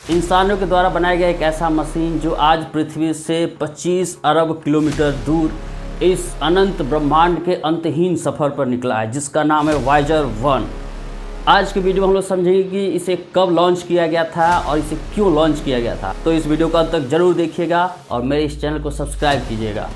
इंसानों के द्वारा बनाया गया एक ऐसा मशीन जो आज पृथ्वी से 25 अरब किलोमीटर दूर इस अनंत ब्रह्मांड के अंतहीन सफ़र पर निकला है, जिसका नाम है वायेजर 1। आज के वीडियो में हम लोग समझेंगे कि इसे कब लॉन्च किया गया था और इसे क्यों लॉन्च किया गया था। तो इस वीडियो को अंत तक जरूर देखिएगा और मेरे इस चैनल को सब्सक्राइब कीजिएगा।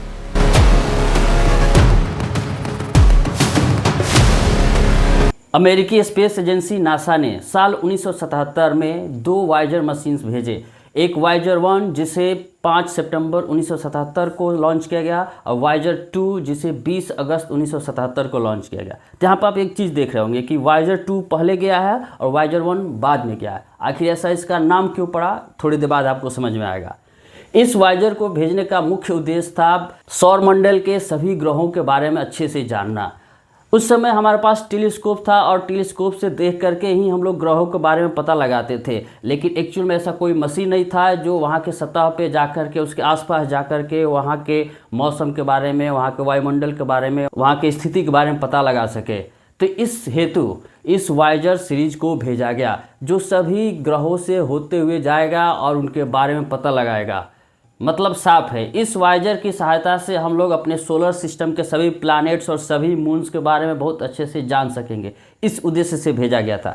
अमेरिकी स्पेस एजेंसी नासा ने साल 1977 में 2 वायेजर मशीन्स भेजे। एक वायेजर 1 जिसे 5 सितंबर 1977 को लॉन्च किया गया और वायेजर 2 जिसे 20 अगस्त 1977 को लॉन्च किया गया। तो यहाँ पर आप एक चीज़ देख रहे होंगे कि वायेजर 2 पहले गया है और वायेजर 1 बाद में गया है। आखिर ऐसा इसका नाम क्यों पड़ा, थोड़ी देर बाद आपको समझ में आएगा। इस वायेजर को भेजने का मुख्य उद्देश्य था सौरमंडल के सभी ग्रहों के बारे में अच्छे से जानना। उस समय हमारे पास टेलीस्कोप था और टेलीस्कोप से देख करके ही हम लोग ग्रहों के बारे में पता लगाते थे, लेकिन एक्चुअल में ऐसा कोई मशीन नहीं था जो वहाँ के सतह पे जा कर के उसके आसपास जा कर के वहाँ के मौसम के बारे में, वहाँ के वायुमंडल के बारे में, वहाँ की स्थिति के बारे में पता लगा सके। तो इस हेतु इस वायेजर सीरीज को भेजा गया जो सभी ग्रहों से होते हुए जाएगा और उनके बारे में पता लगाएगा। मतलब साफ है, इस वायेजर की सहायता से हम लोग अपने सोलर सिस्टम के सभी प्लैनेट्स और सभी मून्स के बारे में बहुत अच्छे से जान सकेंगे। इस उद्देश्य से भेजा गया था।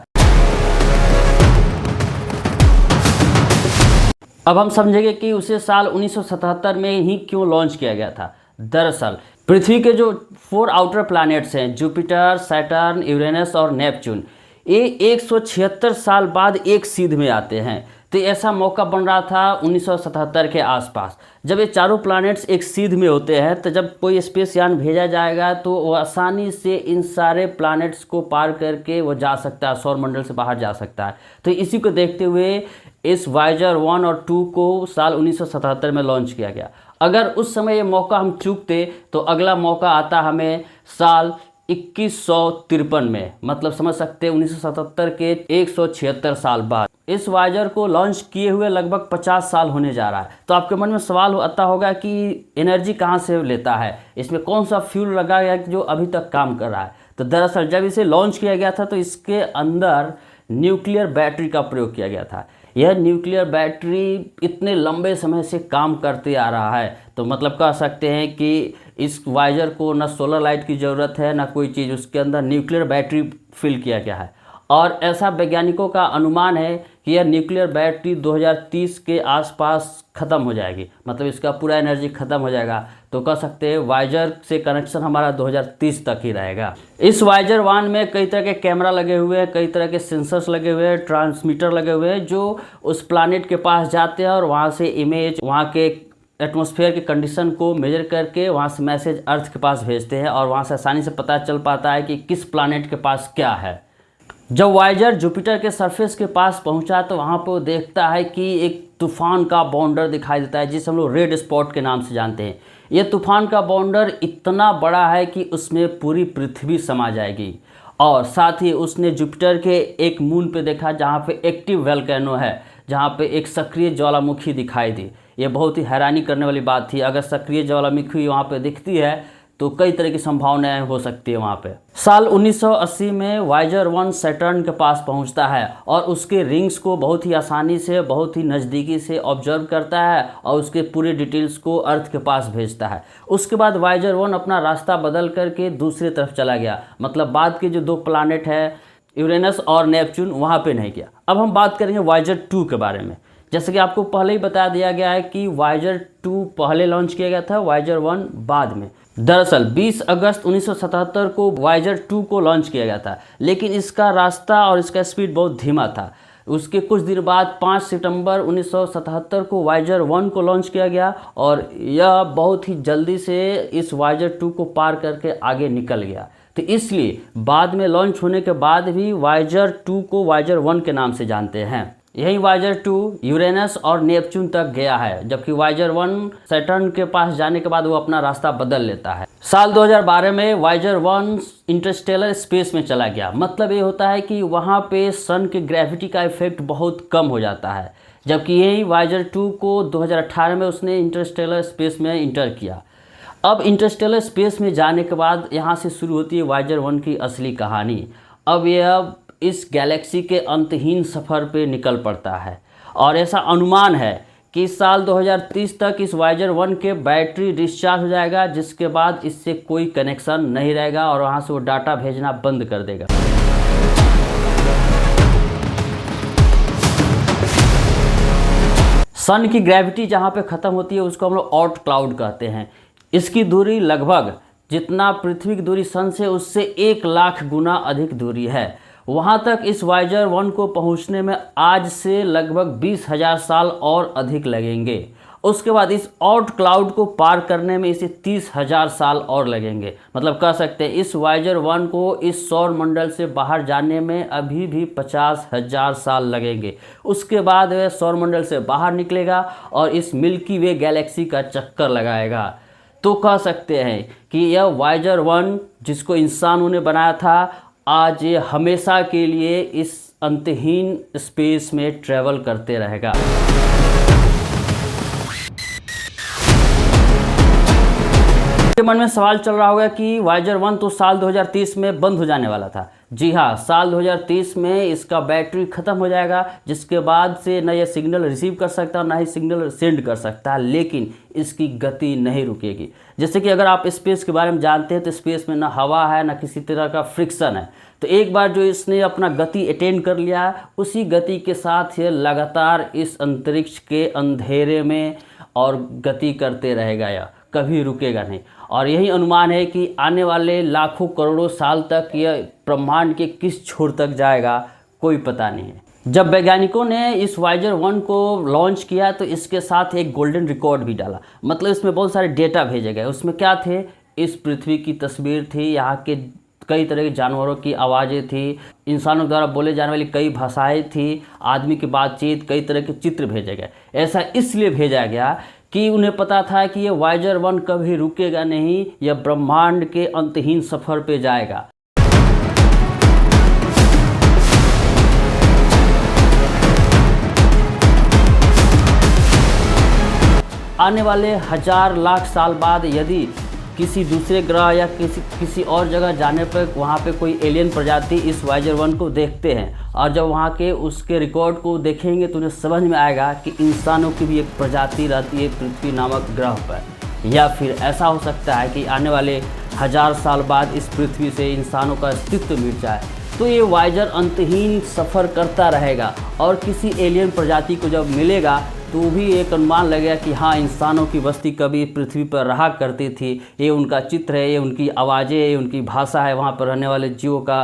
अब हम समझेंगे कि उसे साल 1977 में ही क्यों लॉन्च किया गया था। दरअसल पृथ्वी के जो 4 आउटर प्लैनेट्स हैं, जुपिटर, सैटर्न, यूरेनस और नेपच्यून, ये 176 साल बाद एक सीध में आते हैं। तो ऐसा मौका बन रहा था 1977 के आसपास, जब ये चारों प्लैनेट्स एक सीध में होते हैं। तो जब कोई स्पेस यान भेजा जाएगा तो वो आसानी से इन सारे प्लैनेट्स को पार करके वो जा सकता है, सौरमंडल से बाहर जा सकता है। तो इसी को देखते हुए इस वायेजर 1 और 2 को साल 1977 में लॉन्च किया गया। अगर उस समय ये मौका हम चूकते तो अगला मौका आता हमें साल 2153 में, मतलब समझ सकते हैं 1977 के 176 साल बाद। इस वायेजर को लॉन्च किए हुए लगभग 50 साल होने जा रहा है। तो आपके मन में सवाल आता होगा कि एनर्जी कहाँ से लेता है, इसमें कौन सा फ्यूल लगा है जो अभी तक काम कर रहा है। तो दरअसल जब इसे लॉन्च किया गया था तो इसके अंदर न्यूक्लियर बैटरी का प्रयोग किया गया था। यह न्यूक्लियर बैटरी इतने लंबे समय से काम करते आ रहा है, तो मतलब कह सकते हैं कि इस वायेजर को ना सोलर लाइट की ज़रूरत है ना कोई चीज़, उसके अंदर न्यूक्लियर बैटरी फिल किया गया है। और ऐसा वैज्ञानिकों का अनुमान है कि यह न्यूक्लियर बैटरी 2030 के आसपास ख़त्म हो जाएगी, मतलब इसका पूरा एनर्जी ख़त्म हो जाएगा। तो कह सकते हैं वायेजर से कनेक्शन हमारा 2030 तक ही रहेगा। इस वायेजर 1 में कई तरह के कैमरा लगे हुए हैं, कई तरह के सेंसर्स लगे हुए हैं, ट्रांसमीटर लगे हुए हैं जो उस प्लैनेट के पास जाते हैं और वहाँ से इमेज, वहाँ के एटमॉस्फेयर के कंडीशन को मेजर करके वहाँ से मैसेज अर्थ के पास भेजते हैं और वहाँ से आसानी से पता चल पाता है कि किस प्लैनेट के पास क्या है। जब वायेजर जुपिटर के सरफेस के पास पहुंचा तो वहाँ पर वो देखता है कि एक तूफान का बाउंडर दिखाई देता है जिसे हम लोग रेड स्पॉट के नाम से जानते हैं। ये तूफान का बाउंडर इतना बड़ा है कि उसमें पूरी पृथ्वी समा जाएगी। और साथ ही उसने जुपिटर के एक मून पे देखा जहाँ पे एक्टिव वोल्केनो है, जहाँ पे एक सक्रिय ज्वालामुखी दिखाई दी। ये बहुत ही हैरानी करने वाली बात थी। अगर सक्रिय ज्वालामुखी वहाँ पे दिखती है तो कई तरह की संभावनाएं हो सकती है वहाँ पे। साल 1980 में वायेजर 1 सैटर्न के पास पहुँचता है और उसके रिंग्स को बहुत ही आसानी से, बहुत ही नज़दीकी से ऑब्जर्व करता है और उसके पूरे डिटेल्स को अर्थ के पास भेजता है। उसके बाद वायेजर 1 अपना रास्ता बदल करके दूसरी तरफ चला गया, मतलब बाद के जो 2 प्लैनेट है यूरेनस और नेपच्यून, वहाँ पर नहीं गया। अब हम बात करेंगे वायेजर 2 के बारे में। जैसे कि आपको पहले ही बता दिया गया है कि वायेजर 2 पहले लॉन्च किया गया था, वायेजर 1 बाद में। दरअसल 20 अगस्त 1977 को वायेजर 2 को लॉन्च किया गया था, लेकिन इसका रास्ता और इसका स्पीड बहुत धीमा था। उसके कुछ देर बाद 5 सितंबर 1977 को वायेजर 1 को लॉन्च किया गया और यह बहुत ही जल्दी से इस वायेजर 2 को पार करके आगे निकल गया। तो इसलिए बाद में लॉन्च होने के बाद भी वायेजर 2 को वायेजर 1 के नाम से जानते हैं। यही वायेजर 2 यूरेनस और नेपच्यून तक गया है, जबकि वायेजर 1 सैटर्न के पास जाने के बाद वो अपना रास्ता बदल लेता है। साल 2012 में वायेजर 1 इंटरस्टेलर स्पेस में चला गया। मतलब ये होता है कि वहाँ पे सन के ग्रेविटी का इफेक्ट बहुत कम हो जाता है, जबकि यही वायेजर 2 को 2018 में उसने इंटरस्टेलर स्पेस में इंटर किया। अब इंटरस्टेलर स्पेस में जाने के बाद यहाँ से शुरू होती है वायेजर 1 की असली कहानी। अब यह इस गैलेक्सी के अंतहीन सफ़र पे निकल पड़ता है और ऐसा अनुमान है कि साल 2030 तक इस वायेजर 1 के बैटरी डिस्चार्ज हो जाएगा, जिसके बाद इससे कोई कनेक्शन नहीं रहेगा और वहाँ से वो डाटा भेजना बंद कर देगा। सन की ग्रेविटी जहाँ पे ख़त्म होती है उसको हम लोग ऑट क्लाउड कहते हैं। इसकी दूरी लगभग जितना पृथ्वी की दूरी सन से उससे 1 लाख गुना अधिक दूरी है। वहाँ तक इस वायेजर 1 को पहुँचने में आज से लगभग 20,000 साल और अधिक लगेंगे। उसके बाद इस ऑट क्लाउड को पार करने में इसे 30,000 साल और लगेंगे। मतलब कह सकते हैं इस वायेजर 1 को इस सौर मंडल से बाहर जाने में अभी भी 50,000 साल लगेंगे। उसके बाद वह सौर मंडल से बाहर निकलेगा और इस मिल्की वे गैलेक्सी का चक्कर लगाएगा। तो कह सकते हैं कि यह वायेजर 1 जिसको इंसानों ने बनाया था, आज ये हमेशा के लिए इस अंतहीन स्पेस में ट्रैवल करते रहेगा। आपके मन में सवाल चल रहा होगा कि वायेजर 1 तो साल 2030 में बंद हो जाने वाला था। जी हाँ, साल 2030 में इसका बैटरी ख़त्म हो जाएगा, जिसके बाद से न यह सिग्नल रिसीव कर सकता ना ही सिग्नल सेंड कर सकता, लेकिन इसकी गति नहीं रुकेगी। जैसे कि अगर आप स्पेस के बारे में जानते हैं तो स्पेस में ना हवा है ना किसी तरह का फ्रिक्शन है। तो एक बार जो इसने अपना गति अटेन कर लिया, उसी गति के साथ ये लगातार इस अंतरिक्ष के अंधेरे में और गति करते रहेगा, या कभी रुकेगा नहीं। और यही अनुमान है कि आने वाले लाखों करोड़ों साल तक यह ब्रह्मांड के किस छोर तक जाएगा, कोई पता नहीं है। जब वैज्ञानिकों ने इस वायेजर 1 को लॉन्च किया तो इसके साथ एक गोल्डन रिकॉर्ड भी डाला। मतलब इसमें बहुत सारे डेटा भेजे गए। उसमें क्या थे? इस पृथ्वी की तस्वीर थी, यहाँ के कई तरह के जानवरों की आवाज़ें थी, इंसानों द्वारा बोले जाने वाली कई भाषाएं थी, आदमी की बातचीत, कई तरह के चित्र भेजे गए। ऐसा इसलिए भेजा गया कि उन्हें पता था कि यह वायेजर 1 कभी रुकेगा नहीं, यह ब्रह्मांड के अंतहीन सफ़र पे जाएगा। आने वाले 1000 लाख साल बाद यदि किसी दूसरे ग्रह या किसी और जगह जाने पर वहाँ पे कोई एलियन प्रजाति इस वायेजर 1 को देखते हैं, और जब वहाँ के उसके रिकॉर्ड को देखेंगे तो उन्हें समझ में आएगा कि इंसानों की भी एक प्रजाति रहती है पृथ्वी नामक ग्रह पर। या फिर ऐसा हो सकता है कि आने वाले 1000 साल बाद इस पृथ्वी से इंसानों का अस्तित्व मिट जाए। तो ये वायेजर अंतहीन सफ़र करता रहेगा और किसी एलियन प्रजाति को जब मिलेगा तो भी एक अनुमान लगेगा कि हाँ, इंसानों की बस्ती कभी पृथ्वी पर रहा करती थी। ये उनका चित्र है, ये उनकी आवाज़ें, ये उनकी भाषा है, वहाँ पर रहने वाले जीवों का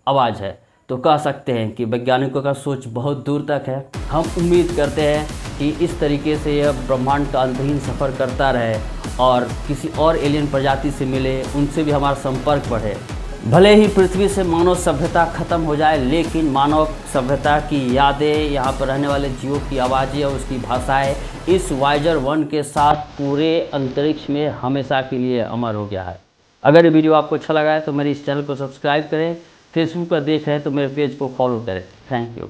आवाज़ है। तो कह सकते हैं कि वैज्ञानिकों का सोच बहुत दूर तक है। हम उम्मीद करते हैं कि इस तरीके से यह ब्रह्मांड का अंतहीन सफ़र करता रहे और किसी और एलियन प्रजाति से मिले, उनसे भी हमारा संपर्क बढ़े। भले ही पृथ्वी से मानव सभ्यता ख़त्म हो जाए, लेकिन मानव सभ्यता की यादें, यहाँ पर रहने वाले जीवों की आवाज़ें और उसकी भाषाएं इस वायेजर 1 के साथ पूरे अंतरिक्ष में हमेशा के लिए अमर हो गया है। अगर ये वीडियो आपको अच्छा लगा है तो मेरे इस चैनल को सब्सक्राइब करें, फेसबुक पर देख रहे हैं तो मेरे पेज को फॉलो करें। Thank you.